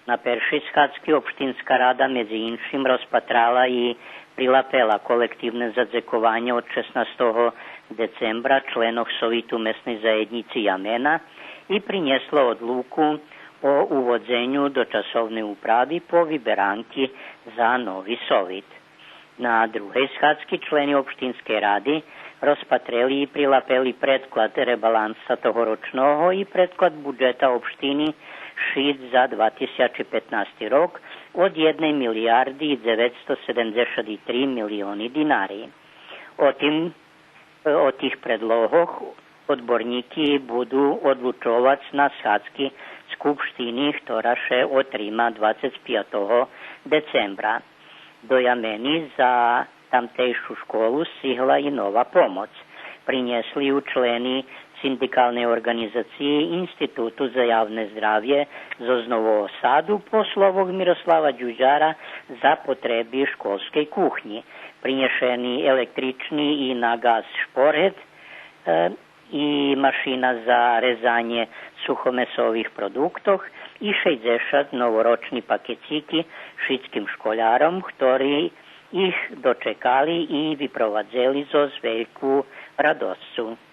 Na peršej schádzky Obštinská rada medzi іншим rozpatrala i prilapela kolektívne zadzekovanie od 16. decembra členoch Sovitu mesnej zajednici Jamena i prinieslo odluku o uvodzenju do časovnej úpravy po vyberanki za novi Sovit. Na druhej schádzky členi Obštinskej rady rozpatreli i prilapeli predklad rebalansa tohoročného i predklad budžeta obštiny šít za 2015. rok od 1 milijardy 973 milióny dinári. O tých predlohoch odborníky budú odlučovať na schádzky skupštiny, ktorá še otríma 25. decembra. Do Jameny za tamtejšiu školu stihla i nova pomoc. Priniesli ju členi syndikálnej organizácie Institútu za javné zdravie zo Nového Sadu po slovoch Miroslava Ďuďara za potreby školskej kuchni. Prinešený električný i na gaz šporet i mašina za rezanie suchomesových produktoch i 60 novoroční pakecíky všetkým školárom, ktorí ich dočekali i vyprovadzeli zo s veľkú radosťou.